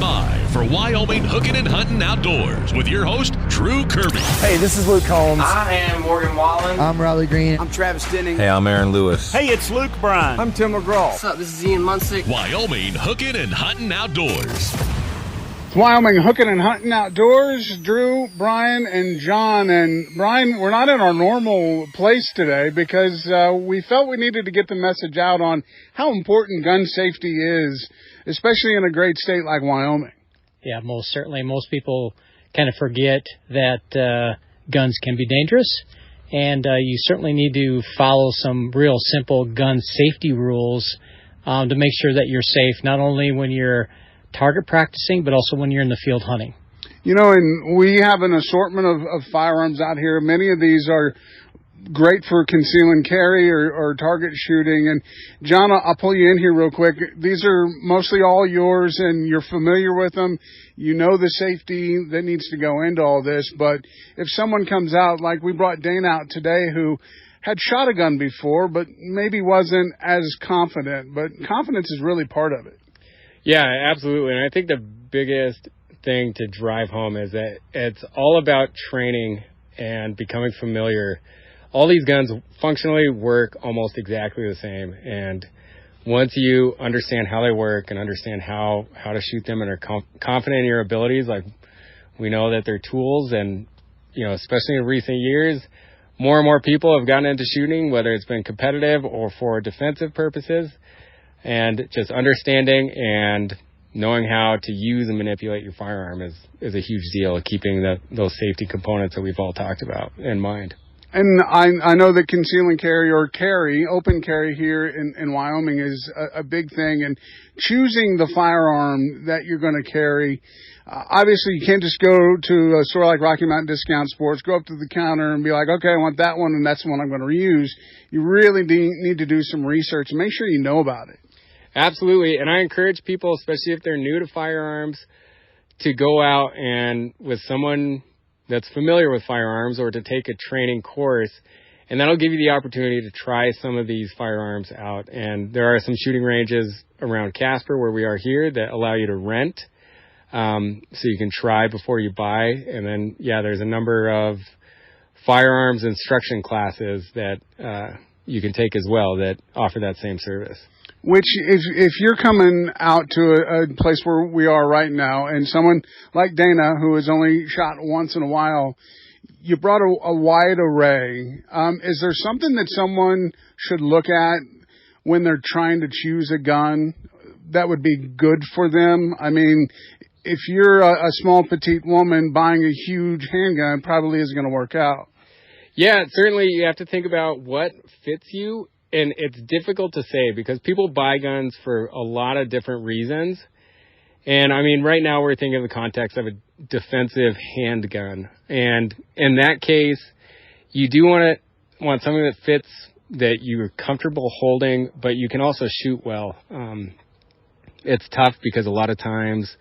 by for Wyoming Hookin Huntin Outdoors with your host, Drew Kirby. Hey, this is Luke Combs. I am Morgan Wallen. I'm Riley Green. I'm Travis Denning. Hey, I'm Aaron Lewis. Hey, it's Luke Bryan. I'm Tim McGraw. What's up? This is Ian Munsick. Wyoming Hookin Huntin Outdoors. It's Wyoming Hookin Huntin Outdoors. Drew, Brian, and John. And Brian, we're not in our normal place today because we felt we needed to get the message out on how important gun safety is, especially in a great state like Wyoming. Yeah, most certainly. Most people kind of forget that guns can be dangerous, and you certainly need to follow some real simple gun safety rules to make sure that you're safe, not only when you're target practicing, but also when you're in the field hunting. You know, and we have an assortment of firearms out here. Many of these are great for conceal and carry or target shooting. And John, I'll pull you in here real quick. These are mostly all yours, and you're familiar with them. You know the safety that needs to go into all this. But if someone comes out, like we brought Dane out today, who had shot a gun before, but maybe wasn't as confident. But confidence is really part of it. Yeah, absolutely. And I think the biggest thing to drive home is that it's all about training and becoming familiar. All these guns functionally work almost exactly the same. And once you understand how they work and understand how to shoot them and are confident in your abilities, like we know that they're tools, and, you know, especially in recent years, more and more people have gotten into shooting, whether it's been competitive or for defensive purposes. And just understanding and knowing how to use and manipulate your firearm is a huge deal, keeping those safety components that we've all talked about in mind. And I know that conceal and carry or open carry here in Wyoming is a big thing. And choosing the firearm that you're going to carry, obviously you can't just go to a store like Rocky Mountain Discount Sports, go up to the counter and be like, okay, I want that one and that's the one I'm going to reuse. You really need to do some research and make sure you know about it. Absolutely. And I encourage people, especially if they're new to firearms, to go out and with someone that's familiar with firearms or to take a training course. And that'll give you the opportunity to try some of these firearms out. And there are some shooting ranges around Casper where we are here that allow you to rent. So you can try before you buy. And then, yeah, there's a number of firearms instruction classes that you can take as well that offer that same service. Which, if you're coming out to a place where we are right now, and someone like Dana, who has only shot once in a while, you brought a wide array. Is there something that someone should look at when they're trying to choose a gun that would be good for them? I mean, if you're a small, petite woman, buying a huge handgun probably isn't going to work out. Yeah, certainly you have to think about what fits you. And it's difficult to say because people buy guns for a lot of different reasons. And I mean, right now we're thinking of the context of a defensive handgun. And in that case, you do want something that fits, that you're comfortable holding, but you can also shoot well. It's tough because a lot of times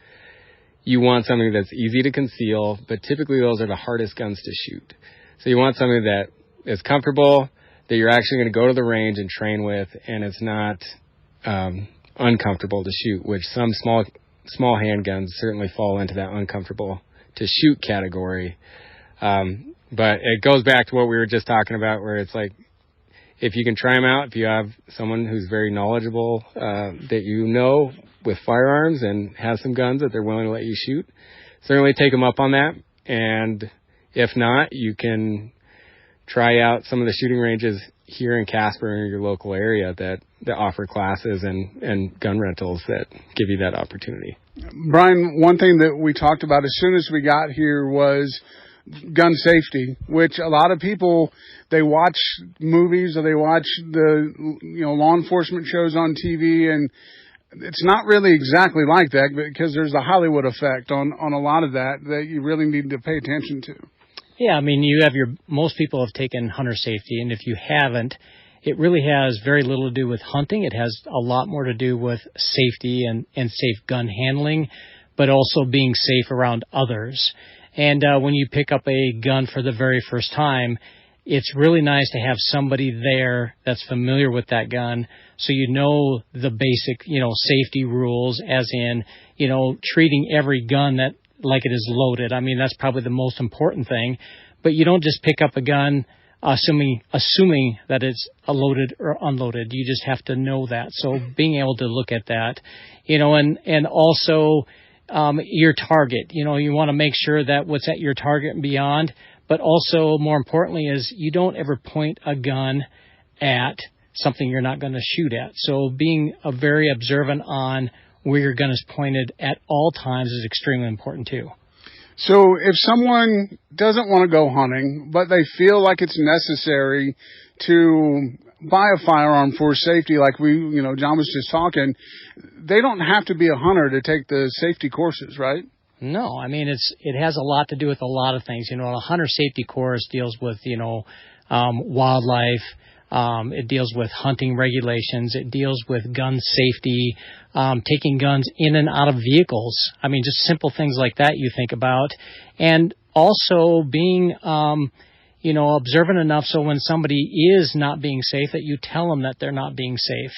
you want something that's easy to conceal, but typically those are the hardest guns to shoot. So you want something that is comfortable, that you're actually going to go to the range and train with, and it's not uncomfortable to shoot, which some small handguns certainly fall into that uncomfortable to shoot category. But it goes back to what we were just talking about, where it's like, if you can try them out, if you have someone who's very knowledgeable that you know with firearms and has some guns that they're willing to let you shoot, certainly take them up on that. And if not, you can try out some of the shooting ranges here in Casper in your local area that offer classes and gun rentals that give you that opportunity. Brian, one thing that we talked about as soon as we got here was gun safety, which a lot of people, they watch movies or they watch the law enforcement shows on TV, and it's not really exactly like that because there's a Hollywood effect on a lot of that you really need to pay attention to. Yeah, I mean, most people have taken hunter safety, and if you haven't, it really has very little to do with hunting. It has a lot more to do with safety and safe gun handling, but also being safe around others. And when you pick up a gun for the very first time, it's really nice to have somebody there that's familiar with that gun, so you know the basic, safety rules, as in, treating every gun like it is loaded. I mean, that's probably the most important thing. But you don't just pick up a gun assuming that it's loaded or unloaded. You just have to know that. So being able to look at that, and also your target. You want to make sure that what's at your target and beyond. But also, more importantly, is you don't ever point a gun at something you're not going to shoot at. So being very observant on where your gun is pointed at all times is extremely important too. So if someone doesn't want to go hunting, but they feel like it's necessary to buy a firearm for safety, like John was just talking, they don't have to be a hunter to take the safety courses, right? No, I mean, it has a lot to do with a lot of things. A hunter safety course deals with, wildlife. It deals with hunting regulations. It deals with gun safety, taking guns in and out of vehicles. I mean, just simple things like that you think about. And also being, observant enough so when somebody is not being safe that you tell them that they're not being safe.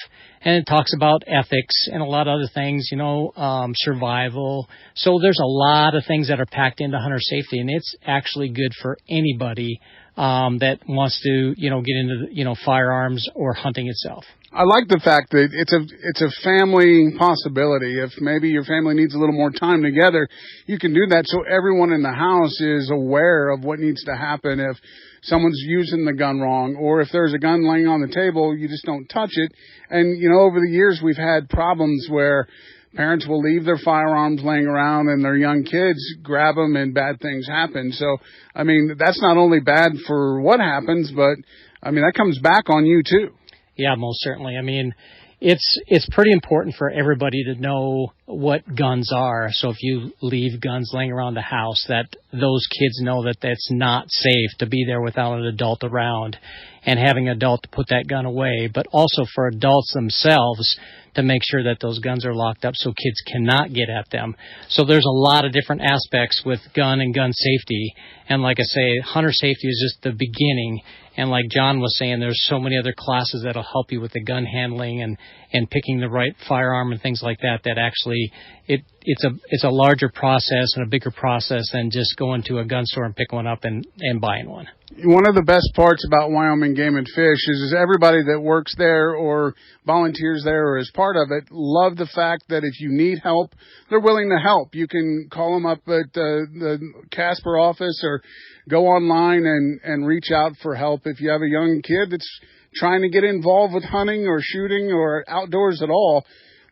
And it talks about ethics and a lot of other things, survival. So there's a lot of things that are packed into hunter safety, and it's actually good for anybody that wants to, get into, firearms or hunting itself. I like the fact that it's a family possibility. If maybe your family needs a little more time together, you can do that so everyone in the house is aware of what needs to happen if someone's using the gun wrong, or if there's a gun laying on the table, you just don't touch it. And, over the years we've had problems where parents will leave their firearms laying around and their young kids grab them and bad things happen. So, I mean, that's not only bad for what happens, but, that comes back on you too. Yeah, most certainly. I mean, it's pretty important for everybody to know what guns are. So if you leave guns laying around the house, that those kids know that that's not safe to be there without an adult around, and having an adult to put that gun away, but also for adults themselves to make sure that those guns are locked up so kids cannot get at them. So there's a lot of different aspects with gun and gun safety. And like I say, hunter safety is just the beginning. And like John was saying, there's so many other classes that'll help you with the gun handling and picking the right firearm and things like that, that actually it's a larger process and a bigger process than just going to a gun store and picking one up and buying one. One of the best parts about Wyoming Game and Fish is everybody that works there or volunteers there or is part of it love the fact that if you need help, they're willing to help. You can call them up at the Casper office or go online and reach out for help. If you have a young kid that's trying to get involved with hunting or shooting or outdoors at all,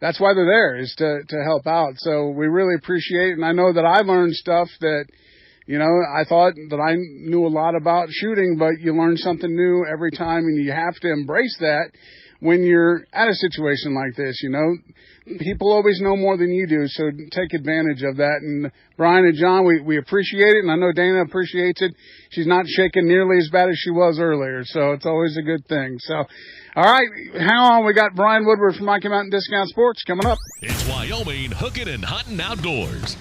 that's why they're there, is to help out. So we really appreciate it. And I know that I learned stuff that, I thought that I knew a lot about shooting, but you learn something new every time, and you have to embrace that when you're at a situation like this. People always know more than you do, so take advantage of that. And Brian and John, we appreciate it, and I know Dana appreciates it. She's not shaking nearly as bad as she was earlier, so it's always a good thing. So, all right, hang on. We got Brian Woodward from Rocky Mountain Discount Sports coming up. It's Wyoming Hookin and Huntin Outdoors.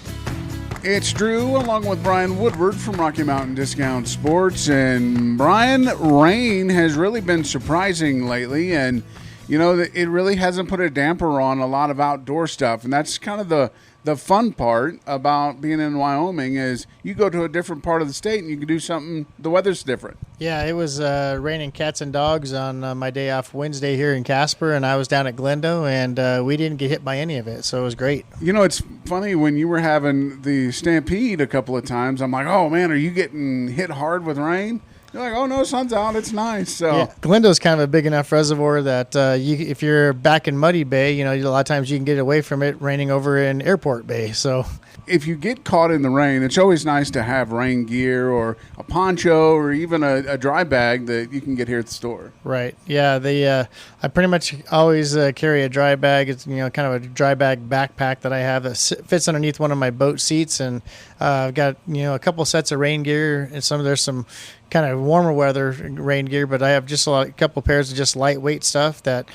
It's Drew, along with Brian Woodward from Rocky Mountain Discount Sports. And Brian, rain has really been surprising lately, and it really hasn't put a damper on a lot of outdoor stuff. And that's kind of the fun part about being in Wyoming, is you go to a different part of the state and you can do something, the weather's different. Yeah, it was raining cats and dogs on my day off Wednesday here in Casper, and I was down at Glendo, and we didn't get hit by any of it, so it was great. It's funny, when you were having the stampede a couple of times, I'm like, oh man, are you getting hit hard with rain? You're like, oh no, sun's out, it's nice. So yeah, Glendo's kind of a big enough reservoir that if you're back in Muddy Bay, a lot of times you can get away from it raining over in Airport Bay. So if you get caught in the rain, it's always nice to have rain gear or a poncho or even a dry bag that you can get here at the store. Right. Yeah. I pretty much always carry a dry bag. It's kind of a dry bag backpack that I have that fits underneath one of my boat seats, and I've got a couple sets of rain gear, and there's some kind of warmer weather rain gear, but I have just a couple pairs of just lightweight stuff that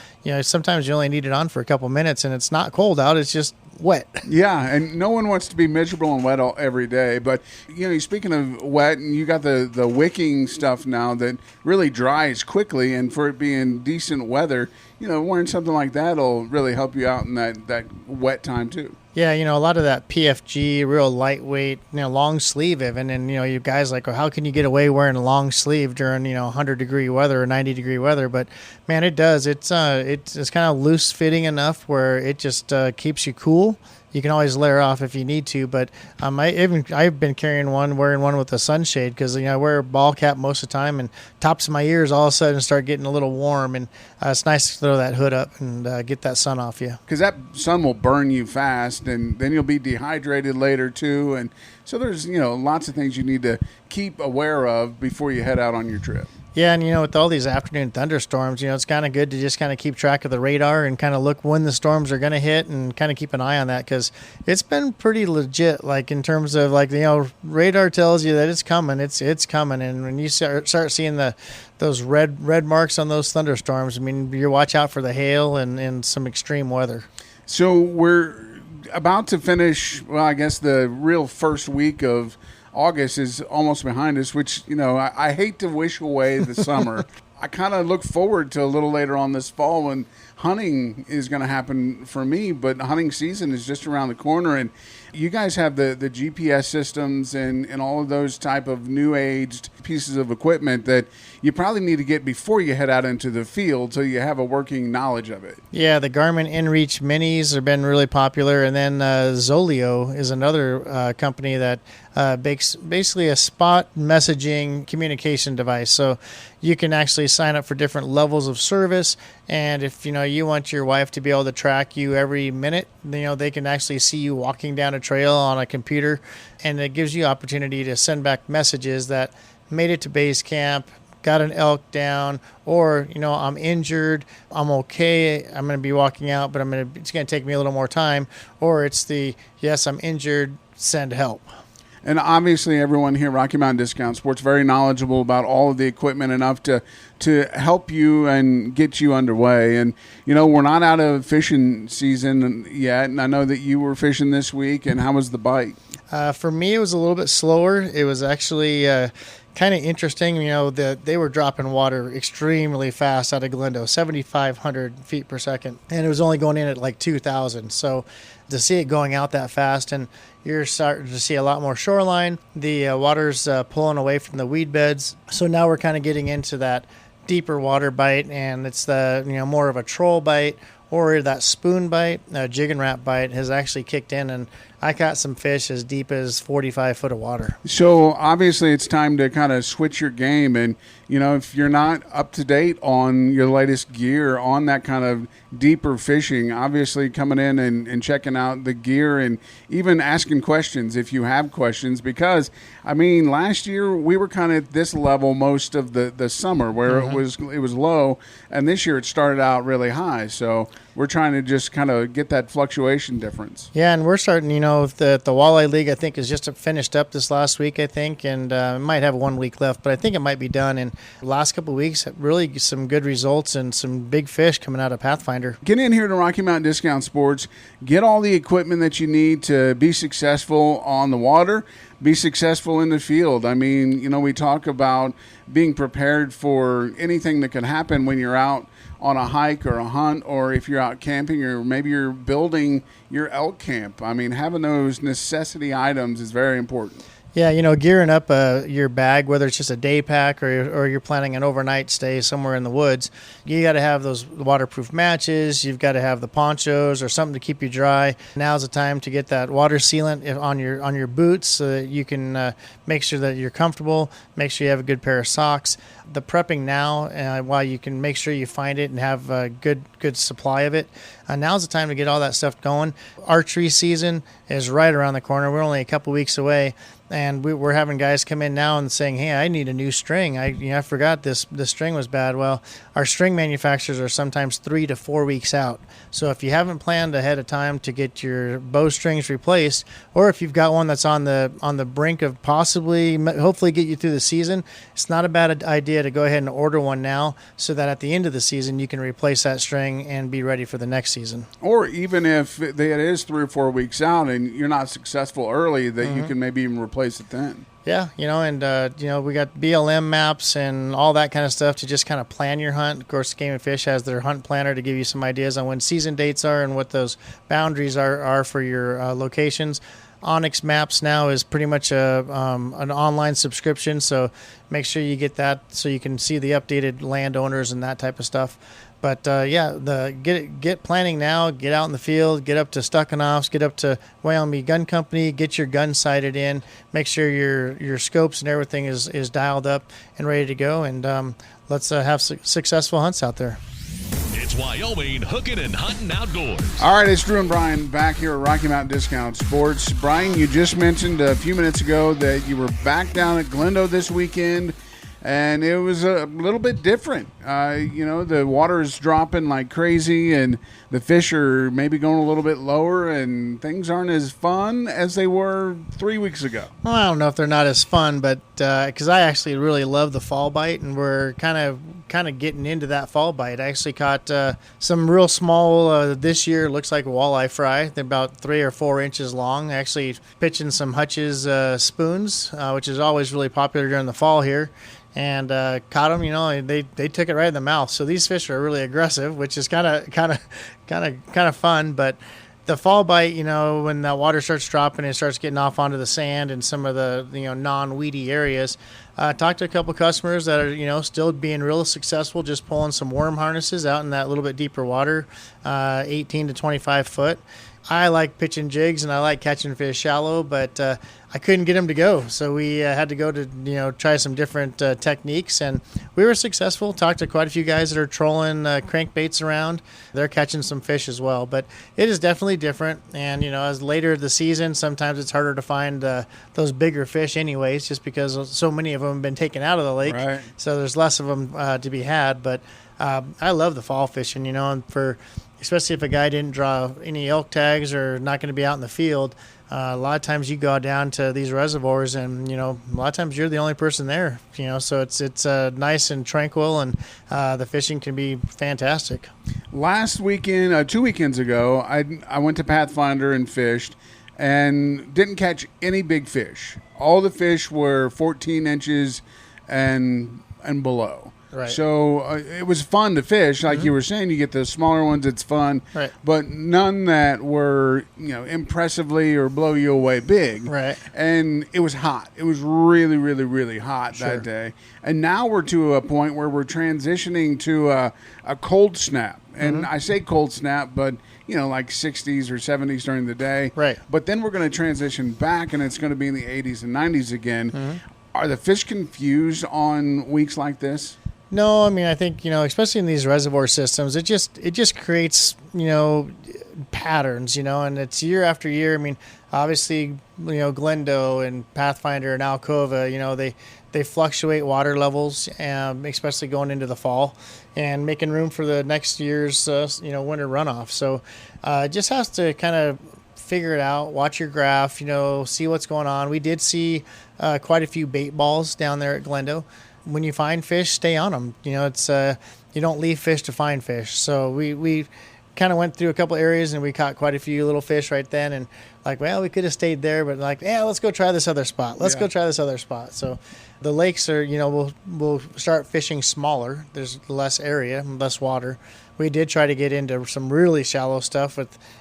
sometimes you only need it on for a couple minutes, and it's not cold out, it's just wet. Yeah, and no one wants to be miserable and wet every day, but speaking of wet, and you got the wicking stuff now that really dries quickly, and for it being decent weather, wearing something like that will really help you out in that wet time too. Yeah, a lot of that PFG, real lightweight, long sleeve even. And, you guys like, well, how can you get away wearing a long sleeve during, 100-degree weather or 90-degree weather? But, man, it does. It's kind of loose fitting enough where it just keeps you cool. You can always layer off if you need to, but I've been wearing one with a sunshade because I wear a ball cap most of the time, and tops of my ears all of a sudden start getting a little warm, and it's nice to throw that hood up and get that sun off you. Because that sun will burn you fast, and then you'll be dehydrated later too, and so there's lots of things you need to keep aware of before you head out on your trip. Yeah, and with all these afternoon thunderstorms, it's kind of good to just kind of keep track of the radar and kind of look when the storms are going to hit and kind of keep an eye on that because it's been pretty legit. Like in terms of radar tells you that it's coming, it's coming, and when you start seeing those red marks on those thunderstorms, I mean, you watch out for the hail and some extreme weather. So we're about to finish. Well, I guess the real first week of August is almost behind us, which, I hate to wish away the summer. I kind of look forward to a little later on this fall when hunting is going to happen for me, but hunting season is just around the corner. And you guys have the GPS systems and all of those type of new aged pieces of equipment that you probably need to get before you head out into the field so you have a working knowledge of it. Yeah, the Garmin InReach Minis have been really popular. And then Zoleo is another company that makes basically a spot messaging communication device. So you can actually sign up for different levels of service. And if, you want your wife to be able to track you every minute, they can actually see you walking down a trail on a computer. And it gives you opportunity to send back messages that made it to base camp, got an elk down, or, I'm injured, I'm okay, I'm going to be walking out, but it's going to take me a little more time. Or it's yes, I'm injured, send help. And obviously everyone here at Rocky Mountain Discount Sports very knowledgeable about all of the equipment enough to help you and get you underway. And, we're not out of fishing season yet, and I know that you were fishing this week. And how was the bite? For me, it was a little bit slower. It was actually kind of interesting. They were dropping water extremely fast out of Glendo, 7,500 feet per second. And it was only going in at like 2,000. So to see it going out that fast, and you're starting to see a lot more shoreline. The water's pulling away from the weed beds. So now we're kind of getting into that deeper water bite, and it's the more of a troll bite or that spoon bite. Jig and wrap bite has actually kicked in, and I caught some fish as deep as 45 foot of water. So obviously it's time to kind of switch your game. And, if you're not up to date on your latest gear on that kind of deeper fishing, obviously coming in and checking out the gear and even asking questions if you have questions. Because, last year we were kind of at this level most of the summer where it was low. And this year it started out really high. So we're trying to just kind of get that fluctuation difference. Yeah, and we're starting, the Walleye League, I think, is just finished up this last week, I think, and might have 1 week left, but I think it might be done. And the last couple of weeks, really some good results and some big fish coming out of Pathfinder. Get in here to Rocky Mountain Discount Sports. Get all the equipment that you need to be successful on the water, be successful in the field. We talk about being prepared for anything that can happen when you're out on a hike or a hunt, or if you're out camping, or maybe you're building your elk camp. Having those necessity items is very important. Yeah, gearing up your bag, whether it's just a day pack or you're planning an overnight stay somewhere in the woods, you got to have those waterproof matches. You've got to have the ponchos or something to keep you dry. Now's the time to get that water sealant on your boots so that you can make sure that you're comfortable. Make sure you have a good pair of socks. The prepping now, while you can make sure you find it and have a good supply of it, now's the time to get all that stuff going. Archery season is right around the corner. We're only a couple weeks away. And we're having guys come in now and saying, hey, I need a new string. I forgot this string was bad. Well, our string manufacturers are sometimes 3 to 4 weeks out. So if you haven't planned ahead of time to get your bow strings replaced, or if you've got one that's on the brink of hopefully get you through the season, it's not a bad idea idea to go ahead and order one now so that at the end of the season you can replace that string and be ready for the next season. Or even if it is 3 or 4 weeks out and you're not successful early, that you can maybe even replace it then. Yeah, and we got BLM maps and all that kind of stuff to just kind of plan your hunt. Of course, Game and Fish has their hunt planner to give you some ideas on when season dates are and what those boundaries are for your locations. Onyx Maps now is pretty much an online subscription, so make sure you get that so you can see the updated landowners and that type of stuff. But get planning now. Get out in the field. Get up to Stuckenoffs. Get up to Wyoming Gun Company. Get your gun sighted in. Make sure your scopes and everything is dialed up and ready to go. And let's have successful hunts out there. It's Wyoming Hookin and Huntin Outdoors. All right, it's Drew and Brian back here at Rocky Mountain Discount Sports. Brian, you just mentioned a few minutes ago that you were back down at Glendo this weekend. And it was a little bit different. The water is dropping like crazy, and the fish are maybe going a little bit lower, and things aren't as fun as they were 3 weeks ago. Well, I don't know if they're not as fun, but because I actually really love the fall bite, and we're kind of getting into that fall bite. I actually caught some real small this year. Looks like walleye fry. They're about 3 or 4 inches long. Actually pitching some Hutch's spoons, which is always really popular during the fall here. And caught them, they took it right in the mouth. So these fish are really aggressive, which is kind of fun. But the fall bite, when that water starts dropping, it starts getting off onto the sand and some of the non-weedy areas. Talked to a couple customers that are still being real successful, just pulling some worm harnesses out in that little bit deeper water, 18 to 25 foot. I like pitching jigs and I like catching fish shallow, but I couldn't get them to go. So we had to go to, try some different techniques, and we were successful. Talked to quite a few guys that are trolling crankbaits around. They're catching some fish as well, but it is definitely different. And, as later the season, sometimes it's harder to find those bigger fish anyways, just because so many of them have been taken out of the lake. Right. So there's less of them to be had. But I love the fall fishing, and especially if a guy didn't draw any elk tags or not going to be out in the field. A lot of times you go down to these reservoirs and, a lot of times you're the only person there, so it's nice and tranquil, and the fishing can be fantastic. Last weekend, 2 weekends ago, I went to Pathfinder and fished and didn't catch any big fish. All the fish were 14 inches and below. Right. So it was fun to fish. Like you were saying, you get the smaller ones, it's fun. Right. But none that were, impressively or blow you away big. Right. And it was hot. It was really, really, really hot that day. And now we're to a point where we're transitioning to a cold snap. And I say cold snap, but, like 60s or 70s during the day. Right. But then we're going to transition back, and it's going to be in the 80s and 90s again. Are the fish confused on weeks like this? No, I think, especially in these reservoir systems, it just creates, patterns, and it's year after year. Obviously, Glendo and Pathfinder and Alcova, they fluctuate water levels, especially going into the fall and making room for the next year's, winter runoff. So it just has to kind of figure it out, watch your graph, see what's going on. We did see quite a few bait balls down there at Glendo. When you find fish, stay on them. It's you don't leave fish to find fish. So we kind of went through a couple areas and we caught quite a few little fish right then. And we could have stayed there, but let's go try this other spot. Go try this other spot. So the lakes are, we'll start fishing smaller. There's less area, less water. We did try to get into some really shallow stuff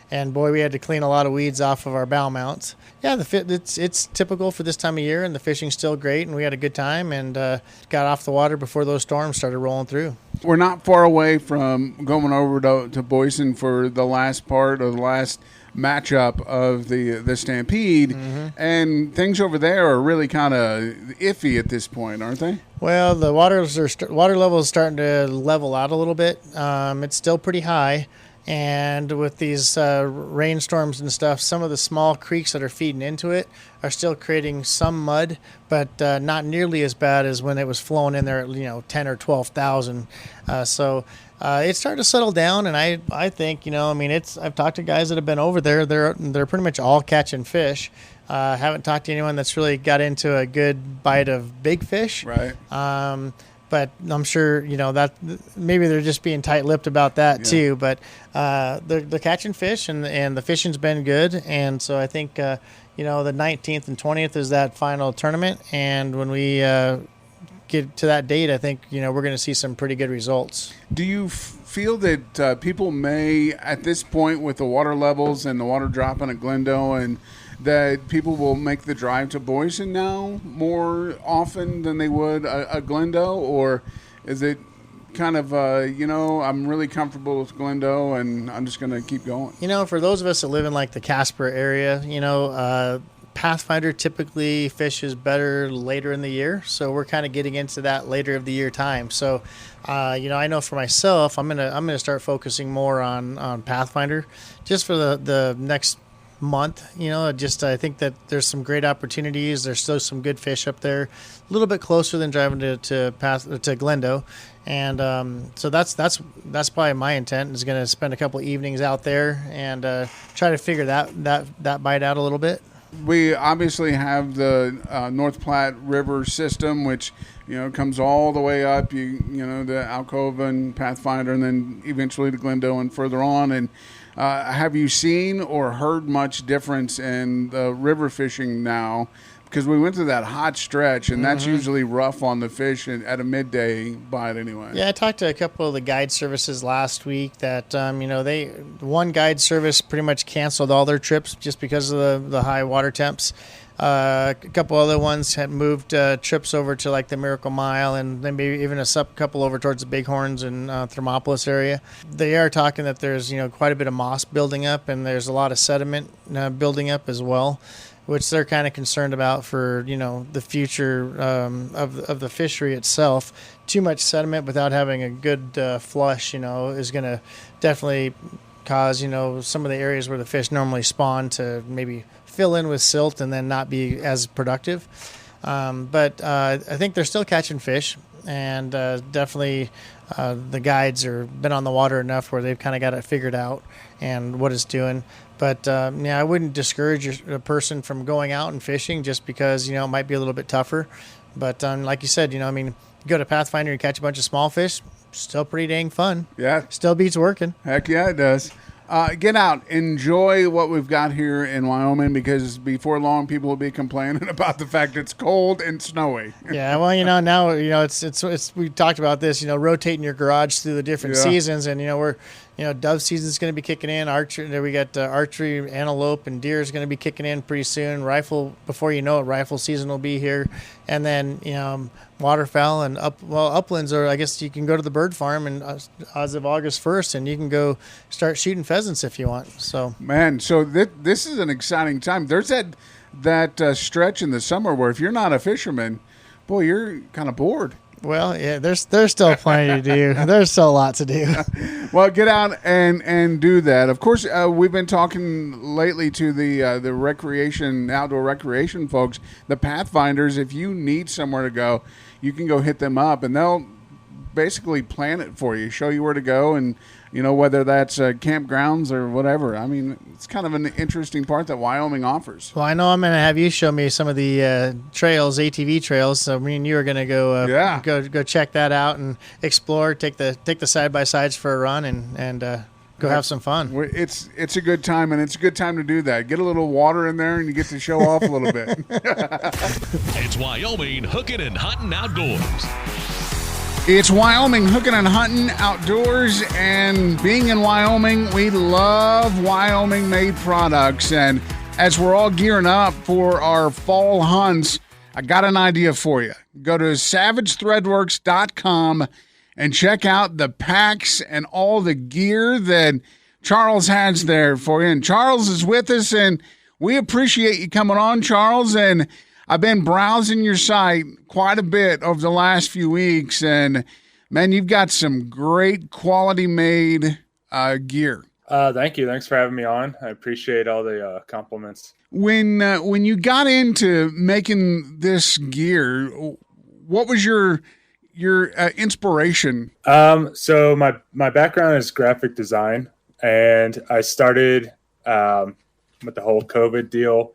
and boy, we had to clean a lot of weeds off of our bow mounts. Yeah, it's typical for this time of year, and the fishing's still great, and we had a good time and got off the water before those storms started rolling through. We're not far away from going over to Boysen for the last part of the last matchup of the Stampede, and things over there are really kind of iffy at this point, aren't they? Well, the water level is starting to level out a little bit. It's still pretty high, and with these rainstorms and stuff, some of the small creeks that are feeding into it are still creating some mud, but not nearly as bad as when it was flowing in there at 10 or 12,000. So it's starting to settle down, and I think I've talked to guys that have been over there. They're pretty much all catching fish. Haven't talked to anyone that's really got into a good bite of big fish. Right. but I'm sure, that maybe they're just being tight-lipped about that too. But they're catching fish, and the fishing's been good. And so I think, the 19th and 20th is that final tournament. And when we get to that date, I think, we're going to see some pretty good results. Do you feel that people may, at this point with the water levels and the water dropping at Glendo, and that people will make the drive to Boise now more often than they would a Glendo? Or is it kind of, I'm really comfortable with Glendo and I'm just going to keep going? For those of us that live in like the Casper area, Pathfinder typically fishes better later in the year, so we're kind of getting into that later of the year time. So, I know for myself, I'm gonna start focusing more on Pathfinder, just for the next month. I think that there's some great opportunities. There's still some good fish up there, a little bit closer than driving to Glendo. And so that's probably my intent, is going to spend a couple evenings out there and try to figure that bite out a little bit. We obviously have the North Platte River system, which comes all the way up. The Alcova and Pathfinder, and then eventually to Glendo and further on. And have you seen or heard much difference in the river fishing now? Because we went through that hot stretch, and that's usually rough on the fish at a midday bite anyway. Yeah, I talked to a couple of the guide services last week that, one guide service pretty much canceled all their trips just because of the high water temps. A couple other ones had moved trips over to like the Miracle Mile, and then maybe even a couple over towards the Bighorns and Thermopolis area. They are talking that there's quite a bit of moss building up, and there's a lot of sediment building up as well, which they're kind of concerned about for the future of the fishery itself. Too much sediment without having a good flush, is going to definitely cause some of the areas where the fish normally spawn to maybe fill in with silt and then not be as productive. But I think they're still catching fish, and definitely the guides are been on the water enough where they've kind of got it figured out and what it's doing. But I wouldn't discourage a person from going out and fishing just because it might be a little bit tougher. But like you said, you go to Pathfinder and catch a bunch of small fish, still pretty dang fun. Yeah, still beats working. Heck yeah, it does. Get out, enjoy what we've got here in Wyoming, because before long people will be complaining about the fact it's cold and snowy. Yeah, well, now it's we talked about this, rotating your garage through the different seasons, and we're dove season is going to be kicking in. We got archery, antelope, and deer is going to be kicking in pretty soon. Rifle, before you know it, rifle season will be here, and then waterfowl and uplands, or I guess you can go to the bird farm and as of August 1st, and you can go start shooting pheasants if you want. So man, so this is an exciting time. There's that stretch in the summer where if you're not a fisherman, boy, you're kind of bored. Well, yeah, there's still plenty to do. There's still a lot to do. Well, get out and do that. Of course, we've been talking lately to the outdoor recreation folks, the Pathfinders. If you need somewhere to go, you can go hit them up, and they'll basically plan it for you, show you where to go, and whether that's campgrounds or whatever. I mean, it's kind of an interesting part that Wyoming offers. Well, I know I'm going to have you show me some of the trails, ATV trails. So me and you are going to go check that out and explore. Take the side by sides for a run and go have some fun. It's a good time, and it's a good time to do that. Get a little water in there, and you get to show off a little bit. It's Wyoming Hookin and Huntin Outdoors. It's Wyoming Hookin and Huntin Outdoors, and being in Wyoming, we love Wyoming-made products. And as we're all gearing up for our fall hunts, I got an idea for you. Go to SavageThreadworks.com and check out the packs and all the gear that Charles has there for you. And Charles is with us, and we appreciate you coming on, Charles. And I've been browsing your site quite a bit over the last few weeks, and man, you've got some great quality made gear. Thank you. Thanks for having me on. I appreciate all the compliments. When you got into making this gear, what was your inspiration? So my background is graphic design, and I started with the whole COVID deal.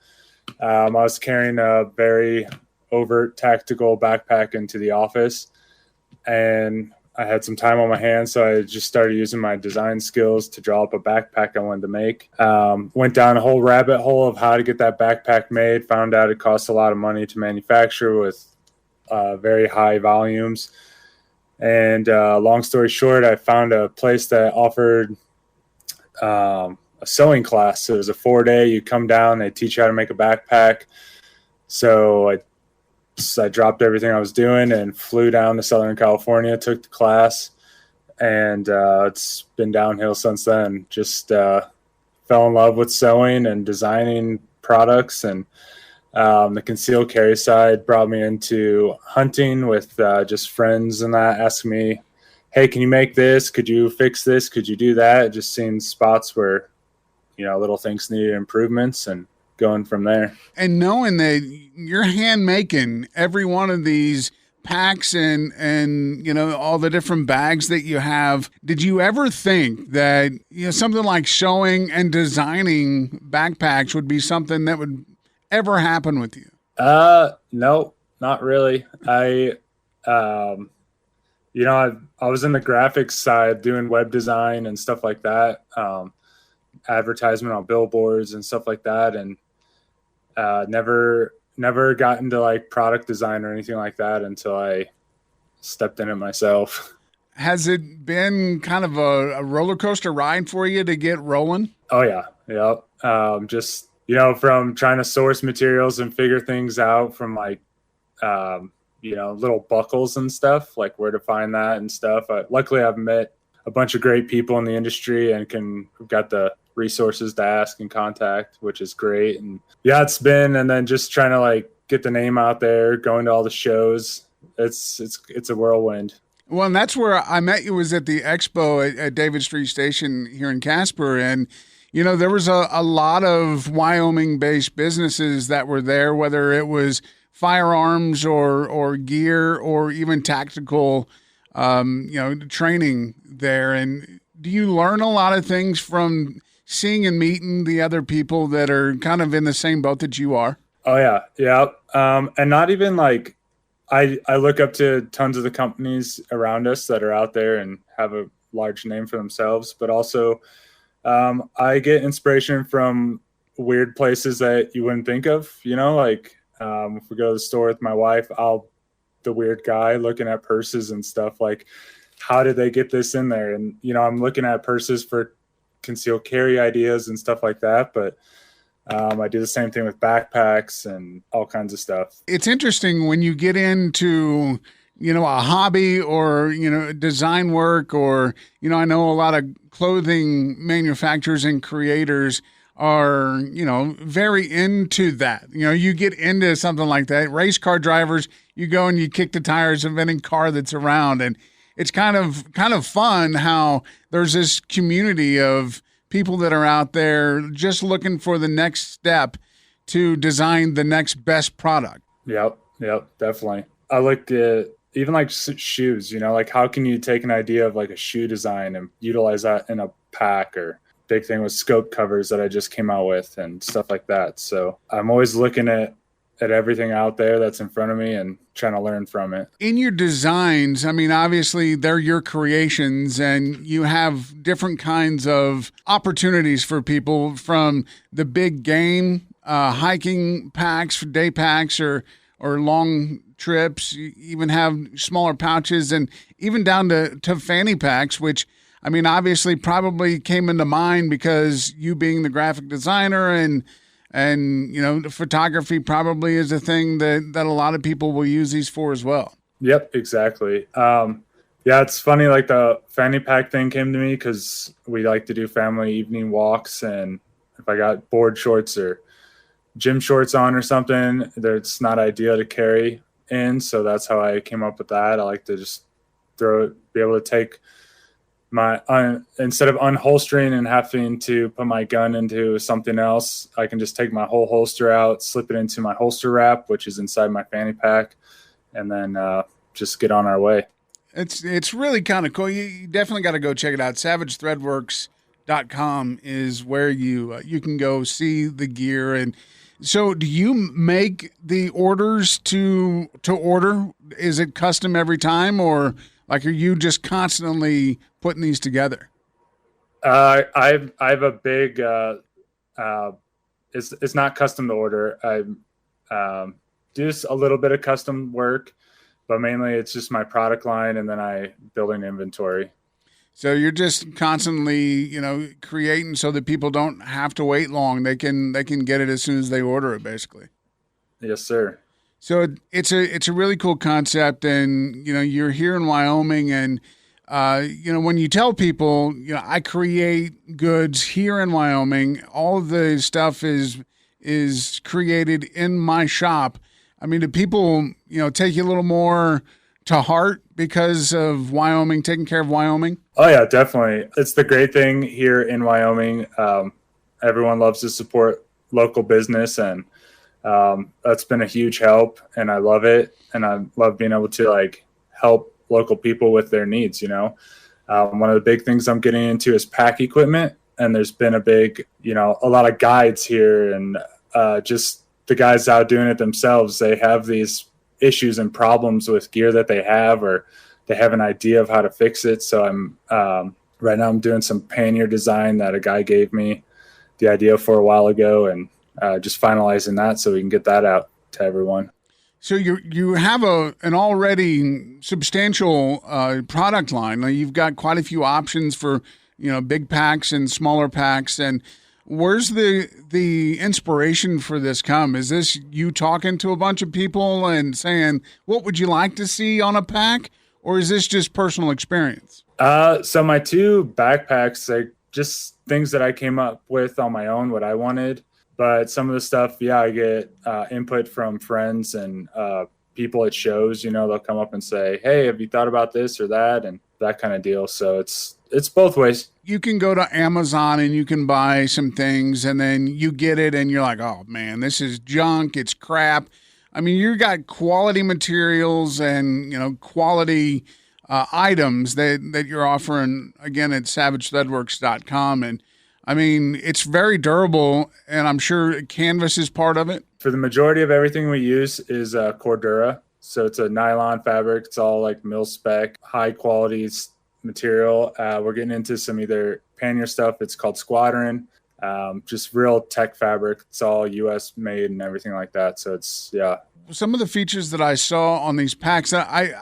I was carrying a very overt tactical backpack into the office, and I had some time on my hands, so I just started using my design skills to draw up a backpack I wanted to make. Went down a whole rabbit hole of how to get that backpack made, found out it costs a lot of money to manufacture with very high volumes. And long story short, I found a place that offered a sewing class. So it was a 4-day. You come down, they teach you how to make a backpack. So I dropped everything I was doing and flew down to Southern California, took the class, and it's been downhill since then. Just fell in love with sewing and designing products, and the concealed carry side brought me into hunting with just friends and that, asking me, hey, can you make this? Could you fix this? Could you do that? Just seeing spots where, little things needed improvements, and going from there. And knowing that you're hand making every one of these packs and all the different bags that you have, did you ever think that something like sewing and designing backpacks would be something that would ever happen with you? No, not really. I was in the graphics side doing web design and stuff like that, advertisement on billboards and stuff like that, and never got into like product design or anything like that until I stepped in it myself. Has it been kind of a roller coaster ride for you to get rolling? Oh yeah. Yep. Just, from trying to source materials and figure things out from like, little buckles and stuff, like where to find that and stuff. Luckily I've met a bunch of great people in the industry and got the resources to ask and contact, which is great. And yeah, and then just trying to like get the name out there, going to all the shows. It's a whirlwind. Well, and that's where I met you, was at the expo at David Street Station here in Casper. And, there was a lot of Wyoming-based businesses that were there, whether it was firearms or gear or even tactical, training there. And do you learn a lot of things from seeing and meeting the other people that are kind of in the same boat that you are? Oh yeah. Yeah. And not even like, I look up to tons of the companies around us that are out there and have a large name for themselves, but also I get inspiration from weird places that you wouldn't think of, like if we go to the store with my wife, the weird guy looking at purses and stuff, like how did they get this in there? And, I'm looking at purses for concealed carry ideas and stuff like that. But I do the same thing with backpacks and all kinds of stuff. It's interesting when you get into, a hobby or, design work, or, I know a lot of clothing manufacturers and creators are, very into that. You get into something like that. Race car drivers, you go and you kick the tires of any car that's around. And it's kind of fun how there's this community of people that are out there just looking for the next step to design the next best product. Yep, definitely. I looked at even like shoes, like how can you take an idea of like a shoe design and utilize that in a pack, or big thing with scope covers that I just came out with and stuff like that. So I'm always looking at everything out there that's in front of me and trying to learn from it. In your designs, I mean, obviously they're your creations, and you have different kinds of opportunities for people, from the big game, hiking packs, day packs, or long trips. You even have smaller pouches, and even down to fanny packs, which, I mean, obviously probably came into mind because you being the graphic designer and the photography probably is a thing that a lot of people will use these for as well. Yep, exactly. Yeah, it's funny, like the fanny pack thing came to me because we like to do family evening walks, and if I got board shorts or gym shorts on or something, it's not ideal to carry in. So that's how I came up with that. I like to just be able to take my, instead of unholstering and having to put my gun into something else, I can just take my whole holster out, slip it into my holster wrap, which is inside my fanny pack, and then just get on our way. It's really kind of cool. You definitely got to go check it out. SavageThreadworks.com is where you can go see the gear. And so do you make the orders to order? Is it custom every time, or Like, are you just constantly putting these together? I have a big. It's not custom to order. I do a little bit of custom work, but mainly it's just my product line, and then I build an inventory. So you're just constantly, creating so that people don't have to wait long. They can get it as soon as they order it, basically. Yes, sir. So it's a really cool concept, and you're here in Wyoming, and when you tell people, I create goods here in Wyoming, all of the stuff is created in my shop. I mean, do people take you a little more to heart because of Wyoming, taking care of Wyoming? Oh yeah, definitely. It's the great thing here in Wyoming. Everyone loves to support local business, and that's been a huge help, and I love it. And I love being able to help local people with their needs. One of the big things I'm getting into is pack equipment, and there's been a lot of guides here, and just the guys out doing it themselves. They have these issues and problems with gear that they have, or they have an idea of how to fix it. So right now I'm doing some pannier design that a guy gave me the idea for a while ago, and just finalizing that so we can get that out to everyone. So you have an already substantial product line. You've got quite a few options for big packs and smaller packs. And where's the inspiration for this come? Is this you talking to a bunch of people and saying, what would you like to see on a pack? Or is this just personal experience? So my two backpacks, just things that I came up with on my own, what I wanted. But some of the stuff, I get input from friends and people at shows. They'll come up and say, hey, have you thought about this or that? And that kind of deal. So it's both ways. You can go to Amazon and you can buy some things, and then you get it and you're like, oh man, this is junk. It's crap. I mean, you got quality materials and, quality items that you're offering, again, at savagethreadworks.com. And I mean, it's very durable, and I'm sure canvas is part of it. For the majority of everything we use is Cordura. So it's a nylon fabric. It's all mil spec, high quality material. We're getting into some either pannier stuff. It's called Squadron. Just real tech fabric. It's all U.S. made and everything like that. So it's, Some of the features that I saw on these packs, I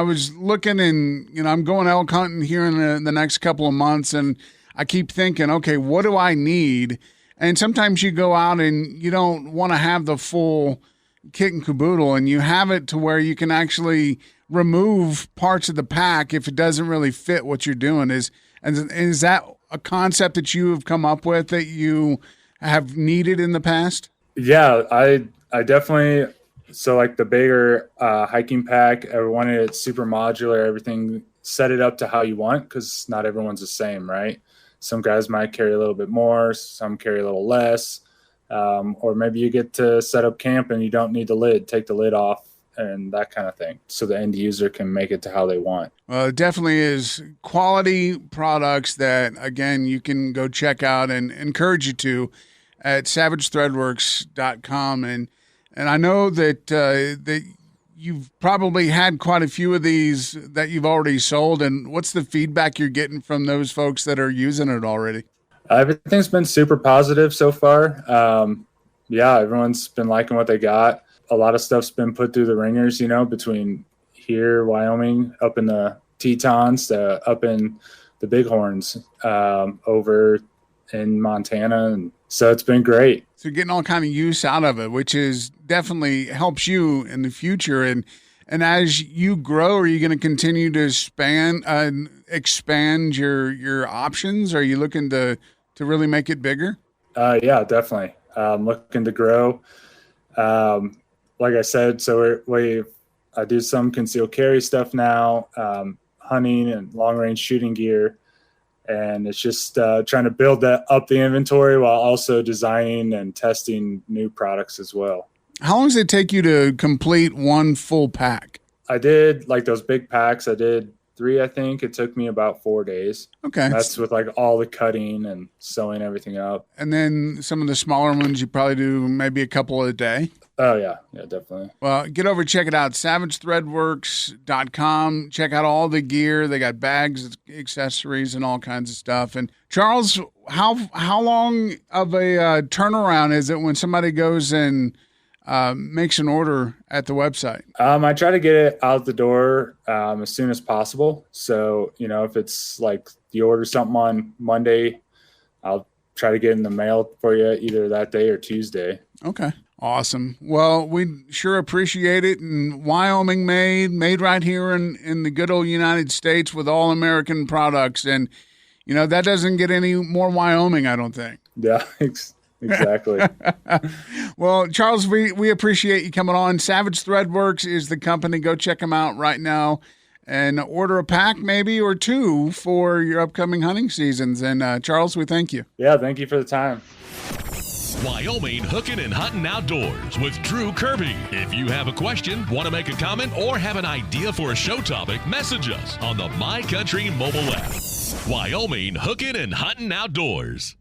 was looking, and I'm going elk hunting here in the next couple of months, and I keep thinking, okay, what do I need? And sometimes you go out and you don't want to have the full kit and caboodle, and you have it to where you can actually remove parts of the pack if it doesn't really fit what you're doing. Is that a concept that you have come up with that you have needed in the past? Yeah, I definitely. So the bigger hiking pack, I wanted it super modular, everything, set it up to how you want, because not everyone's the same, right? Some guys might carry a little bit more, some carry a little less, or maybe you get to set up camp and you don't need the lid, take the lid off and that kind of thing, so the end user can make it to how they want. Well, it definitely is quality products that, again, you can go check out, and encourage you to at savagethreadworks.com. And I know that you've probably had quite a few of these that you've already sold. And what's the feedback you're getting from those folks that are using it already? Everything's been super positive so far. Everyone's been liking what they got. A lot of stuff's been put through the ringers, between here, Wyoming, up in the Tetons, up in the Bighorns, over in Montana. And so it's been great. So you're getting all kind of use out of it, which is definitely helps you in the future. And as you grow, are you going to continue to expand your options? Are you looking to really make it bigger? Yeah, definitely. Looking to grow. Like I said, so I do some concealed carry stuff now, hunting and long range shooting gear. And it's just trying to build up the inventory while also designing and testing new products as well. How long does it take you to complete one full pack? I did those big packs. I did 3, I think. It took me about 4 days. Okay. That's with like all the cutting and sewing everything up. And then some of the smaller ones, you probably do maybe a couple a day. Oh, yeah. Yeah, definitely. Well, get over, check it out, SavageThreadworks.com. Check out all the gear. They got bags, accessories, and all kinds of stuff. And Charles, how long of a turnaround is it when somebody goes and makes an order at the website? I try to get it out the door as soon as possible. So, if it's like you order something on Monday, I'll try to get in the mail for you either that day or Tuesday. Okay. Awesome. Well, we sure appreciate it. And Wyoming made right here in the good old United States with all American products. And, that doesn't get any more Wyoming, I don't think. Yeah, exactly. Well, Charles, we appreciate you coming on. Savage Threadworks is the company. Go check them out right now and order a pack maybe or 2 for your upcoming hunting seasons. And Charles, we thank you. Yeah, thank you for the time. Wyoming Hookin and Huntin Outdoors with Drew Kirby. If you have a question, want to make a comment, or have an idea for a show topic, message us on the My Country mobile app. Wyoming Hookin and Huntin Outdoors.